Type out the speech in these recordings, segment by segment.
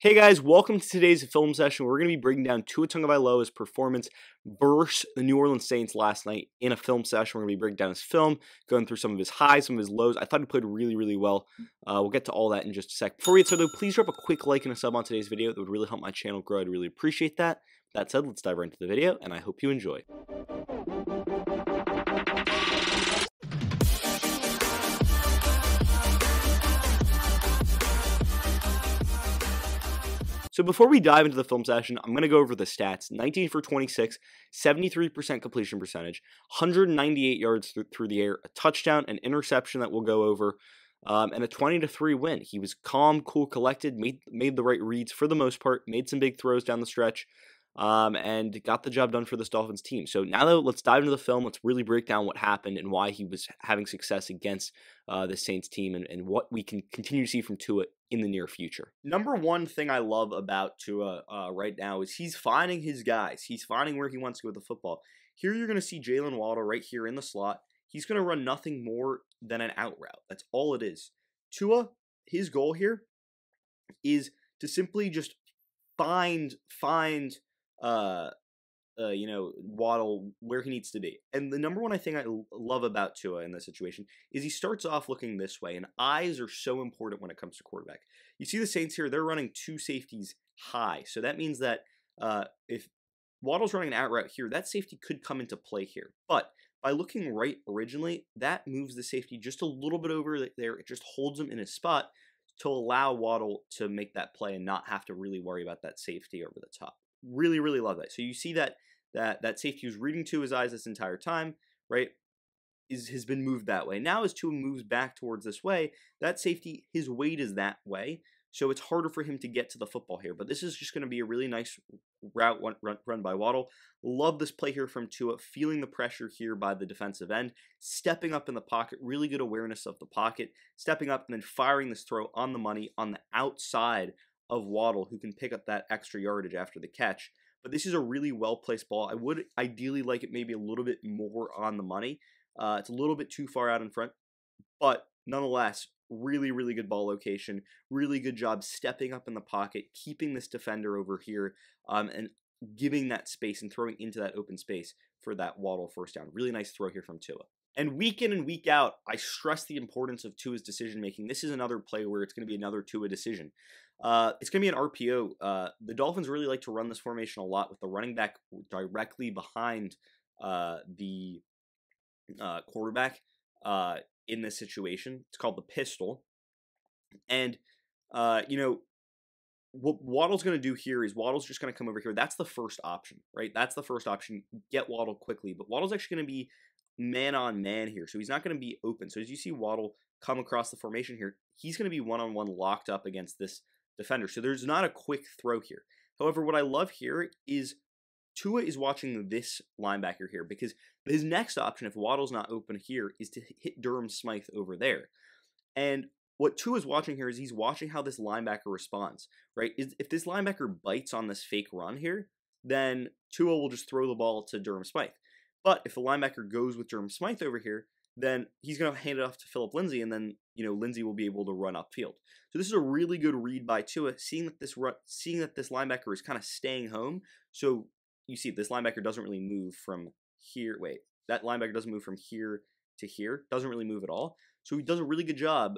Hey guys, welcome to today's film session. We're going to be breaking down Tua Tagovailoa's performance versus the New Orleans Saints last night in a film session. We're going to be breaking down his film, going through some of his highs, some of his lows. I thought he played really well. We'll get to all that in just a sec. Before we get started, though, please drop a quick like and a sub on today's video. That would really help my channel grow. I'd really appreciate that. That said, let's dive right into the video, and I hope you enjoy. So before we dive into the film session, I'm going to go over the stats. 19 for 26, 73% completion percentage, 198 yards through the air, a touchdown, an interception that we'll go over, and a 20-3 win. He was calm, cool, collected, made the right reads for the most part, made some big throws down the stretch, and got the job done for this Dolphins team. So now though, let's dive into the film. Let's really break down what happened and why he was having success against the Saints team and what we can continue to see from Tua in the near future. Number one thing I love about Tua right now is he's finding his guys. He's finding where he wants to go with the football. Here you're going to see Jaylen Waddle right here in the slot. He's going to run nothing more than an out route. That's all it is. Tua, his goal here is to simply just find Waddle where he needs to be. And the number one thing I love about Tua in this situation is he starts off looking this way, and eyes are so important when it comes to quarterback. You see the Saints here, they're running two safeties high. So that means that if Waddle's running an out route here, that safety could come into play here. But by looking right originally, that moves the safety just a little bit over there. It just holds him in his spot to allow Waddle to make that play and not have to really worry about that safety over the top. Really love that. So you see that safety who's reading to his eyes this entire time, right, has been moved that way. Now as Tua moves back towards this way, that safety, his weight is that way, so it's harder for him to get to the football here. But this is just going to be a really nice route run by Waddle. Love this play here from Tua, feeling the pressure here by the defensive end, stepping up in the pocket, really good awareness of the pocket, stepping up and then firing this throw on the money on the outside of Waddle, who can pick up that extra yardage after the catch. But this is a really well-placed ball. I would ideally like it maybe a little bit more on the money. It's a little bit too far out in front, but nonetheless, really good ball location. Really good job stepping up in the pocket, keeping this defender over here, and giving that space and throwing into that open space for that Waddle first down. Really nice throw here from Tua. And week in and week out, I stress the importance of Tua's decision-making. This is another play where it's going to be another Tua decision. It's going to be an RPO. The Dolphins really like to run this formation a lot with the running back directly behind the quarterback in this situation. It's called the pistol. And, what Waddle's going to do here is Waddle's just going to come over here. That's the first option, right? That's the first option. Get Waddle quickly. But Waddle's actually going to be man-on-man here, so he's not going to be open. So as you see Waddle come across the formation here, he's going to be one-on-one locked up against this defender. So there's not a quick throw here. However, what I love here is Tua is watching this linebacker here, because his next option, if Waddle's not open here, is to hit Durham Smythe over there. And what Tua's watching here is he's watching how this linebacker responds, right? If this linebacker bites on this fake run here, then Tua will just throw the ball to Durham Smythe. But if the linebacker goes with Durham Smythe over here, then he's going to hand it off to Phillip Lindsay, and then Lindsay will be able to run upfield. So this is a really good read by Tua, seeing that this linebacker is kind of staying home. So you see this linebacker doesn't really move from here. Wait, that linebacker doesn't move from here to here. Doesn't really move at all. So he does a really good job,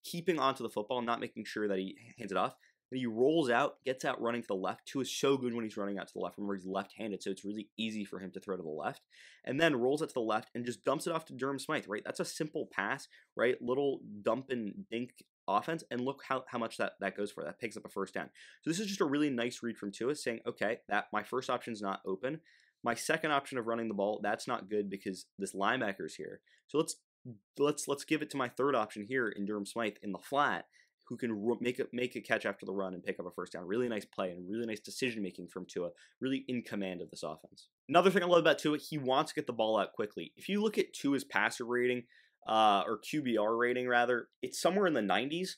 keeping onto the football, not making sure that he hands it off. And he rolls out, gets out running to the left. Tua is so good when he's running out to the left. Remember, he's left-handed, so it's really easy for him to throw to the left. And then rolls it to the left and just dumps it off to Durham Smythe, right? That's a simple pass, right? Little dump and dink offense. And look how much that goes for. That picks up a first down. So this is just a really nice read from Tua, saying, okay, that my first option is not open. My second option of running the ball, that's not good because this linebacker is here. So let's give it to my third option here in Durham Smythe in the flat, who can make a catch after the run and pick up a first down. Really nice play and really nice decision-making from Tua. Really in command of this offense. Another thing I love about Tua, he wants to get the ball out quickly. If you look at Tua's passer rating, or QBR rating rather, it's somewhere in the 90s,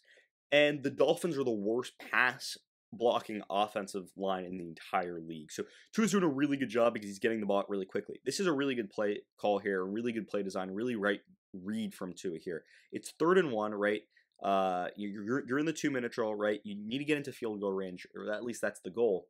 and the Dolphins are the worst pass blocking offensive line in the entire league. So Tua's doing a really good job because he's getting the ball out really quickly. This is a really good play call here, really good play design, really right read from Tua here. It's 3rd and 1, right? You're in the 2-minute drill, right? You need to get into field goal range, or at least that's the goal.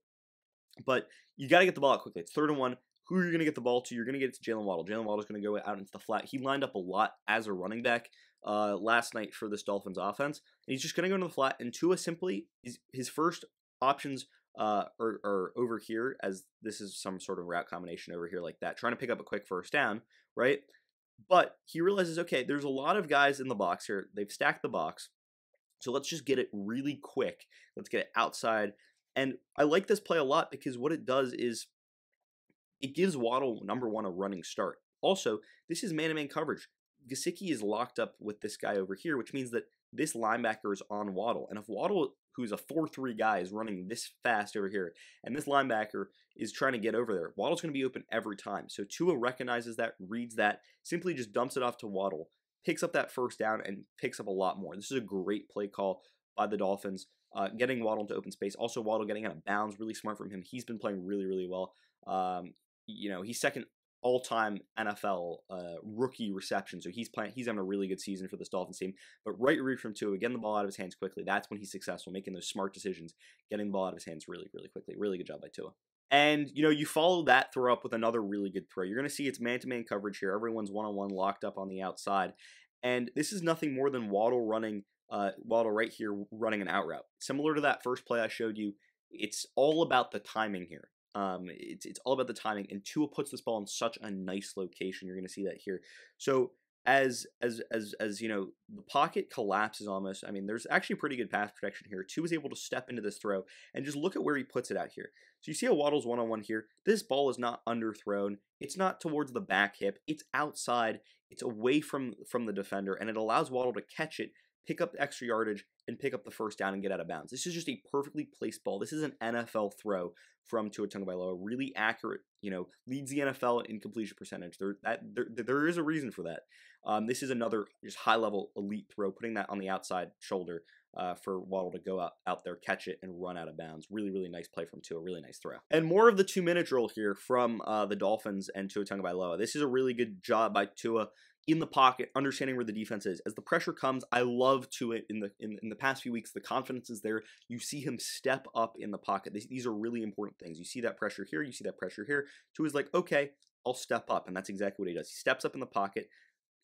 But you got to get the ball out quickly. It's 3rd and 1. Who are you going to get the ball to? You're going to get it to Jaylen Waddle. Jaylen Waddle's going to go out into the flat. He lined up a lot as a running back last night for this Dolphins offense. And he's just going to go into the flat. And Tua simply, his first options are over here, as this is some sort of route combination over here like that, trying to pick up a quick first down, right? But he realizes, okay, there's a lot of guys in the box here. They've stacked the box. So let's just get it really quick. Let's get it outside. And I like this play a lot because what it does is it gives Waddle, number one, a running start. Also, this is man-to-man coverage. Gesicki is locked up with this guy over here, which means that this linebacker is on Waddle. And if Waddle, who's a 4-3 guy, is running this fast over here, and this linebacker is trying to get over there, Waddle's going to be open every time. So Tua recognizes that, reads that, simply just dumps it off to Waddle, picks up that first down, and picks up a lot more. This is a great play call by the Dolphins, getting Waddle into open space. Also, Waddle getting out of bounds, really smart from him. He's been playing really, really well. He's second all-time NFL rookie reception, so he's having a really good season for this Dolphins team. But right read from Tua, getting the ball out of his hands quickly. That's when he's successful, making those smart decisions, getting the ball out of his hands really, really quickly. Really good job by Tua. And, you follow that throw up with another really good throw. You're going to see it's man-to-man coverage here. Everyone's one-on-one locked up on the outside. And this is nothing more than Waddle right here running an out route. Similar to that first play I showed you, it's all about the timing here. It's all about the timing, and Tua puts this ball in such a nice location. You're going to see that here. So as the pocket collapses almost. I mean, there's actually pretty good pass protection here. Tua is able to step into this throw and just look at where he puts it out here. So you see how Waddle's one-on-one here. This ball is not underthrown. It's not towards the back hip. It's outside. It's away from the defender, and it allows Waddle to catch it, pick up extra yardage, and pick up the first down and get out of bounds. This is just a perfectly placed ball. This is an NFL throw from Tua Tagovailoa. Really accurate, leads the NFL in completion percentage. There is a reason for that. This is another just high-level elite throw, putting that on the outside shoulder for Waddle to go out there, catch it, and run out of bounds. Really, really nice play from Tua. Really nice throw. And more of the 2-minute drill here from the Dolphins and Tua Tagovailoa. This is a really good job by Tua in the pocket, understanding where the defense is. As the pressure comes, I love Tua in the past few weeks. The confidence is there. You see him step up in the pocket. These are really important things. You see that pressure here. You see that pressure here. Tua's like, okay, I'll step up. And that's exactly what he does. He steps up in the pocket,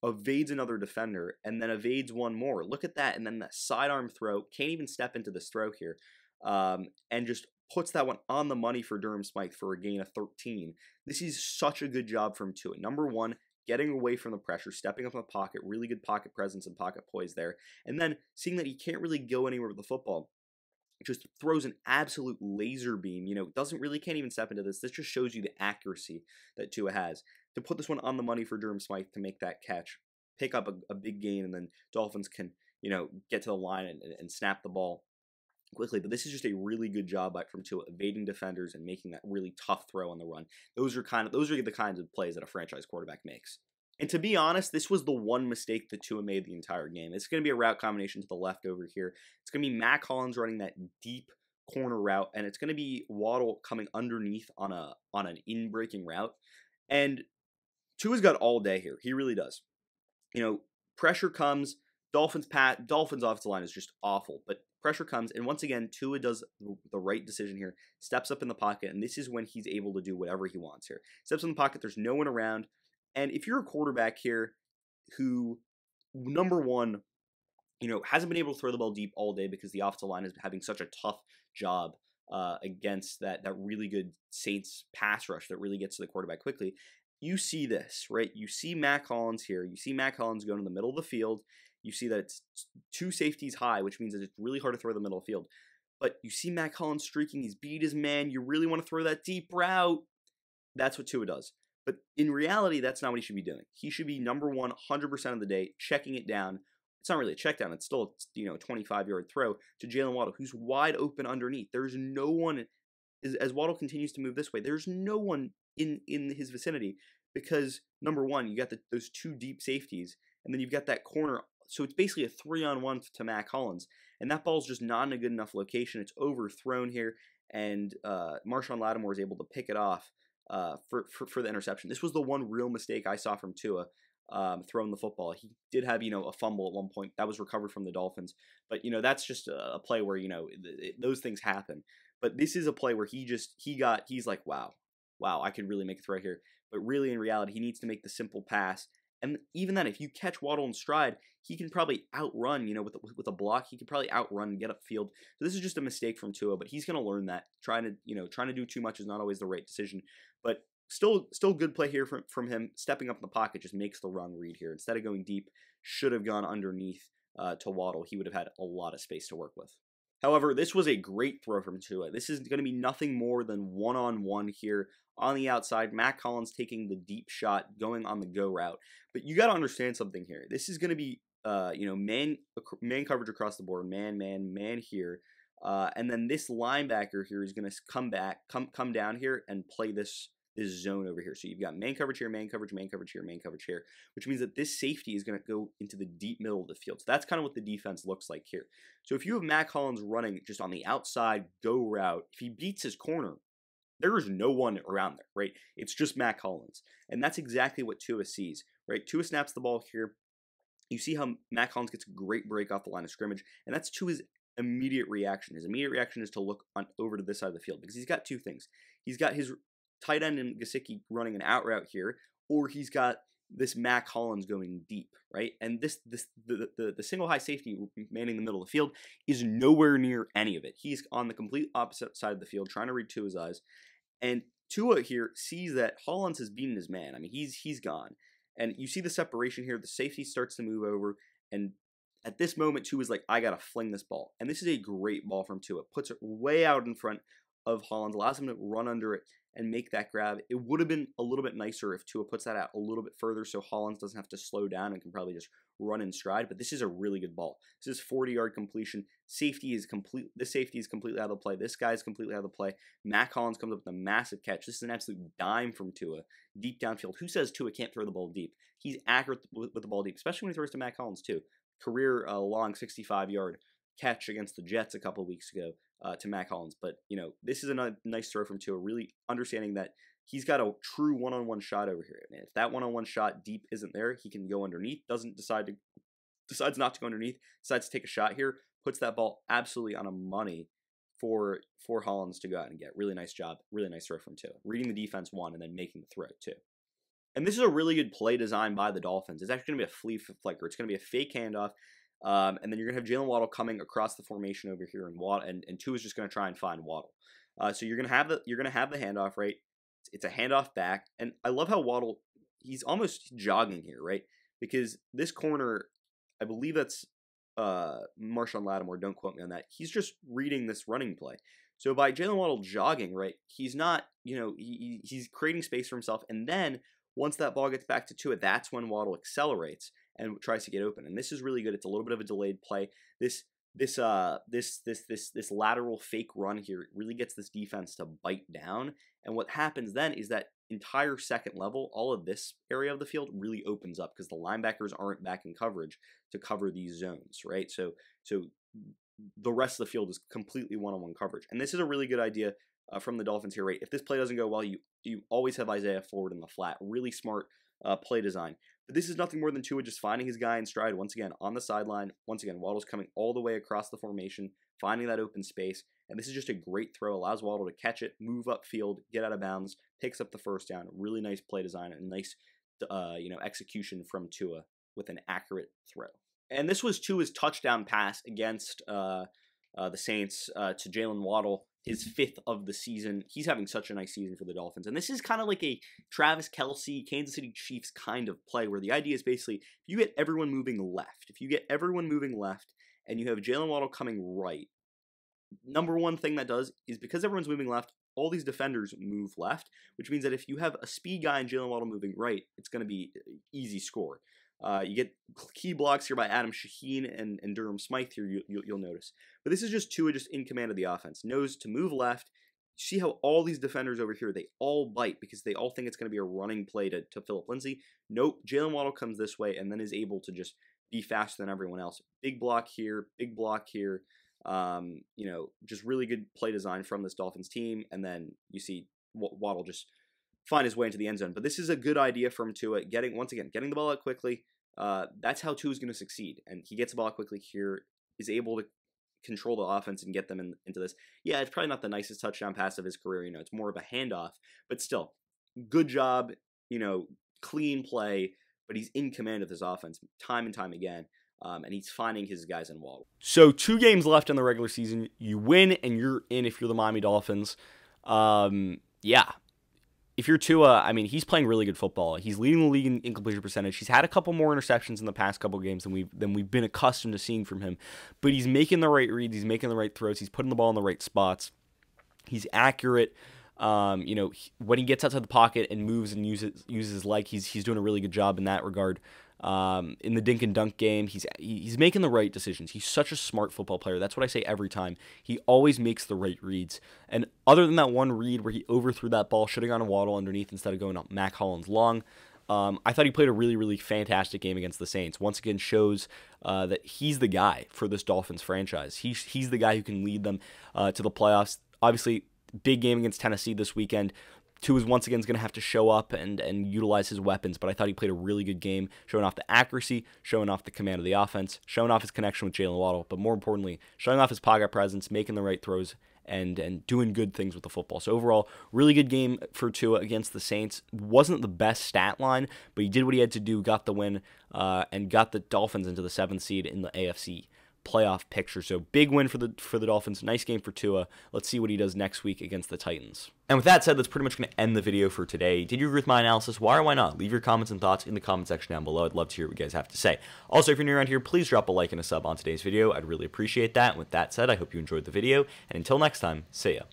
evades another defender, and then evades one more. Look at that. And then that sidearm throw. Can't even step into this throw here. And just puts that one on the money for Durham Smythe for a gain of 13. This is such a good job from Tua. Number one, getting away from the pressure, stepping up in the pocket, really good pocket presence and pocket poise there. And then seeing that he can't really go anywhere with the football, just throws an absolute laser beam, can't even step into this. This just shows you the accuracy that Tua has. To put this one on the money for Durham Smythe to make that catch, pick up a big gain, and then Dolphins can, get to the line and snap the ball quickly. But this is just a really good job from Tua, evading defenders and making that really tough throw on the run. Those are the kinds of plays that a franchise quarterback makes. And to be honest, this was the one mistake that Tua made the entire game. It's going to be a route combination to the left over here. It's going to be Mac Hollins running that deep corner route, and it's going to be Waddle coming underneath on an in-breaking route. And Tua's got all day here. He really does. Pressure comes. Dolphins offensive line is just awful, but pressure comes, and once again, Tua does the right decision here, steps up in the pocket, and this is when he's able to do whatever he wants here. Steps in the pocket, there's no one around, and if you're a quarterback here who, number one, hasn't been able to throw the ball deep all day because the offensive line is having such a tough job against that really good Saints pass rush that really gets to the quarterback quickly, you see this, right? You see Mac Hollins here. You see Mac Hollins going to the middle of the field. You see that it's 2 safeties high, which means that it's really hard to throw the middle of the field. But you see Mac Hollins streaking. He's beat his man. You really want to throw that deep route. That's what Tua does. But in reality, that's not what he should be doing. He should be number one 100% of the day, checking it down. It's not really a check down. It's still a 25-yard throw to Jaylen Waddle, who's wide open underneath. There's no one, as Waddle continues to move this way, there's no one in his vicinity because, number one, you got those 2 deep safeties, and then you've got that corner. So it's basically a 3-on-1 to Mac Hollins, and that ball's just not in a good enough location. It's overthrown here, and Marshawn Lattimore is able to pick it off for the interception. This was the one real mistake I saw from Tua throwing the football. He did have, a fumble at one point that was recovered from the Dolphins, but that's just a play where those things happen. But this is a play where he's like, wow, I could really make a throw here. But really, in reality, he needs to make the simple pass. And even then, if you catch Waddle in stride, he can probably outrun, with a block, he can probably outrun and get upfield. So this is just a mistake from Tua, but he's going to learn that. Trying to do too much is not always the right decision. But still good play here from him. Stepping up in the pocket just makes the wrong read here. Instead of going deep, should have gone underneath to Waddle. He would have had a lot of space to work with. However, this was a great throw from Tua. This is going to be nothing more than one-on-one here on the outside. Matt Collins taking the deep shot, going on the go route. But you got to understand something here. This is going to be, man coverage across the board, man here. And then this linebacker here is going to come down here and play this zone over here. So you've got man coverage here, man coverage here, man coverage here, which means that this safety is going to go into the deep middle of the field. So that's kind of what the defense looks like here. So if you have Matt Collins running just on the outside go route, if he beats his corner, there is no one around there, right? It's just Matt Collins. And that's exactly what Tua sees, right? Tua snaps the ball here. You see how Matt Collins gets a great break off the line of scrimmage, and that's Tua's immediate reaction. His immediate reaction is to look over to this side of the field because he's got two things. He's got his tight end and Gesicki running an out route here, or he's got this Matt Collins going deep, right? And the single high safety manning the middle of the field is nowhere near any of it. He's on the complete opposite side of the field, trying to read Tua's eyes. And Tua here sees that Hollins has beaten his man. I mean, he's gone. And you see the separation here. The safety starts to move over, and at this moment, Tua's like, I gotta fling this ball. And this is a great ball from Tua. Puts it way out in front of Hollins, allows him to run under it and make that grab. It would have been a little bit nicer if Tua puts that out a little bit further so Hollins doesn't have to slow down and can probably just run in stride. But this is a really good ball. This is 40-yard completion. This safety is completely out of the play. This guy is completely out of the play. Matt Collins comes up with a massive catch. This is an absolute dime from Tua, deep downfield. Who says Tua can't throw the ball deep? He's accurate with the ball deep, especially when he throws to Matt Collins too. Career long 65-yard catch against the Jets a couple weeks ago to Matt Collins. But, this is a nice throw from Tua, really understanding that he's got a true one-on-one shot over here. And if that one-on-one shot deep isn't there, he can go underneath, decides not to go underneath, decides to take a shot here, puts that ball absolutely on a money for Hollins to go out and get. Really nice job, really nice throw from Tua. Reading the defense one and then making the throw too. And this is a really good play design by the Dolphins. It's actually going to be a flea flicker. It's going to be a fake handoff. And then you're going to have Jaylen Waddle coming across the formation over here, and Tua is just going to try and find Waddle. So you're going to have the handoff, right? It's a handoff back, and I love how Waddle, he's almost jogging here, right? Because this corner, I believe that's Marshawn Lattimore. Don't quote me on that. He's just reading this running play. So by Jaylen Waddle jogging, right, he's not, he's creating space for himself, and then once that ball gets back to Tua, that's when Waddle accelerates and tries to get open. And this is really good. It's a little bit of a delayed play. This lateral fake run here really gets this defense to bite down. And what happens then is that entire second level, all of this area of the field really opens up because the linebackers aren't back in coverage to cover these zones, right? So the rest of the field is completely one-on-one coverage. And this is a really good idea from the Dolphins here, right? If this play doesn't go well, you always have Isaiah forward in the flat. Really smart play design. But this is nothing more than Tua just finding his guy in stride once again on the sideline. Once again, Waddle's coming all the way across the formation, finding that open space. And this is just a great throw. Allows Waddle to catch it, move upfield, get out of bounds, picks up the first down. Really nice play design and nice execution from Tua with an accurate throw. And this was Tua's touchdown pass against the Saints to Jaylen Waddle, his 5th of the season. He's having such a nice season for the Dolphins. And this is kind of like a Travis Kelce, Kansas City Chiefs kind of play where the idea is basically if you get everyone moving left, and you have Jaylen Waddle coming right, number one thing that does is because everyone's moving left, all these defenders move left, which means that if you have a speed guy and Jaylen Waddle moving right, it's going to be easy score. You get key blocks here by Adam Shaheen and Durham Smythe here, you'll notice. But this is just Tua just in command of the offense. Knows to move left. See how all these defenders over here, they all bite because they all think it's going to be a running play to Phillip Lindsay. Nope, Jaylen Waddle comes this way and then is able to just be faster than everyone else. Big block here, big block here. Just really good play design from this Dolphins team. And then you see Waddle just find his way into the end zone. But this is a good idea from Tua, getting the ball out quickly. That's how Tua's going to succeed. And he gets the ball out quickly here, is able to control the offense and get them into this. Yeah, it's probably not the nicest touchdown pass of his career. It's more of a handoff, but still, good job, clean play, but he's in command of this offense time and time again. And he's finding his guys in Waddle. So 2 games left in the regular season. You win, and you're in if you're the Miami Dolphins. Yeah. If you're Tua, he's playing really good football. He's leading the league in incompletion percentage. He's had a couple more interceptions in the past couple games than we've been accustomed to seeing from him. But he's making the right reads. He's making the right throws. He's putting the ball in the right spots. He's accurate. When he gets outside the pocket and moves and uses his leg, he's doing a really good job in that regard. In the dink and dunk game, he's making the right decisions. He's such a smart football player. That's what I say every time. He always makes the right reads. And other than that one read where he overthrew that ball, should have gone to Waddle underneath instead of going up Mac Hollins long, I thought he played a really, really fantastic game against the Saints. Once again, shows that he's the guy for this Dolphins franchise. He's the guy who can lead them to the playoffs. Obviously, big game against Tennessee this weekend. Tua is once again going to have to show up and utilize his weapons, but I thought he played a really good game, showing off the accuracy, showing off the command of the offense, showing off his connection with Jaylen Waddle, but more importantly, showing off his pocket presence, making the right throws, and doing good things with the football. So overall, really good game for Tua against the Saints. Wasn't the best stat line, but he did what he had to do, got the win, and got the Dolphins into the 7th seed in the AFC playoff picture. So big win for the Dolphins. Nice game for Tua. Let's see what he does next week against the Titans. And with that said, that's pretty much going to end the video for today. Did you agree with my analysis? Why or why not? Leave your comments and thoughts in the comment section down below. I'd love to hear what you guys have to say. Also, if you're new around here, please drop a like and a sub on today's video. I'd really appreciate that. And with that said, I hope you enjoyed the video. And until next time, see ya.